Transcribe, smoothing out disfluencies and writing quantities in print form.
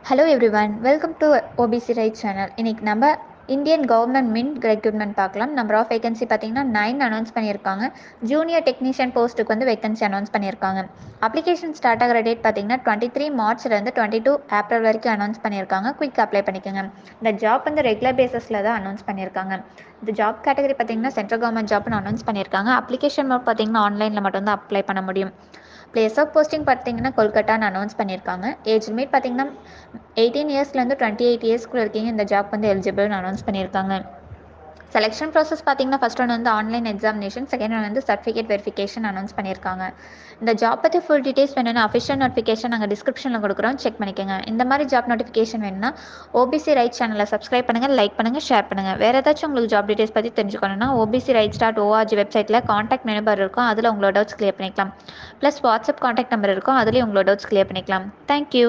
Hello everyone, welcome to OBC right channel. இன்னைக்கு நம்ம Indian government mint recruitment பார்க்கலாம். Number of vacancy பார்த்தீங்கன்னா 9 announce பண்ணியிருக்காங்க. ஜூனியர் டெக்னீஷியன் போஸ்ட்டுக்கு வந்து வேகன்சி அனௌன்ஸ் பண்ணியிருக்காங்க. அப்ளிகேஷன் ஸ்டார்ட் ஆகிற டேட் பார்த்தீங்கன்னா 23 மார்ச்லேருந்து 22 ஏப்ரல் வரைக்கும் அனௌன்ஸ் பண்ணியிருக்காங்க. குயிக் அப்ளை பண்ணிக்கோங்க. இந்த ஜாப் வந்து ரெகுலர் பேசிஸில் தான் அனௌன்ஸ் பண்ணியிருக்காங்க. இந்த ஜாப் கேட்டகரி பார்த்தீங்கன்னா சென்ட்ரல் கவர்மெண்ட் ஜாப்னு அனௌன்ஸ் பண்ணியிருக்காங்க. அப்ளிகேஷன் மோட் பார்த்தீங்கன்னா ஆன்லைனில் மட்டும்தான் அப்ளை பண்ண முடியும். பிளேஸ் ஆஃப் போஸ்டிங் பார்த்தீங்கன்னா கொல்கட்டான்னு அனௌன்ஸ் பண்ணியிருக்காங்க. ஏஜ் லிமிட் பார்த்தீங்கன்னா 18 இயர்ஸ்லேருந்து 28 இயர்ஸ்க்குள்ள இருக்கீங்க இந்த ஜாப் வந்து எலிஜிபிள்னு அனௌன்ஸ் பண்ணியிருக்காங்க. செலெக்ஷன் ப்ராசஸ் பார்த்தீங்கன்னா ஃபர்ஸ்ட் ஒன் வந்து ஆன்லைன் எக்ஸாமினேஷன், செகண்ட் ஒன் வந்து சர்டிஃபிகேட் வெரிஃபிகேஷன் அனௌன்ஸ் பண்ணியிருக்காங்க. இந்த ஜாப் பற்றி ஃபுல் டீட்டெயில்ஸ் வேணும்னா அஃபிஷியல் நோட்டிஃபிகேஷன் நாங்கள் டிஸ்கிரிப்ஷனில் கொடுக்குறோம், செக் பண்ணிக்கோங்க. இந்த மாதிரி ஜாப் நோட்டிஃபிகேஷன் வேணும்னா ஓபிசி ரைட் சேனலை சப்ஸ்கிரைப் பண்ணுங்கள், லைக் பண்ணுங்கள், ஷேர் பண்ணுங்கள். வேறு ஏதாச்சும் உங்களுக்கு ஜாப் டீட்டெயில்ஸ் பற்றி தெரிஞ்சுக்கணும்னா obcrights.org வெப்சைட்டில் காண்டாக்ட் நம்பர் இருக்கும், அதில் உங்களோட டவுட்ஸ் கிளியர் பண்ணிக்கலாம். ப்ளஸ் வாட்ஸ்அப் காண்டாக்ட் நம்பர் இருக்கும், அதுலேயும் உங்களோட டவுட்ஸ் கிளியர் பண்ணிக்கலாம். தேங்க்யூ.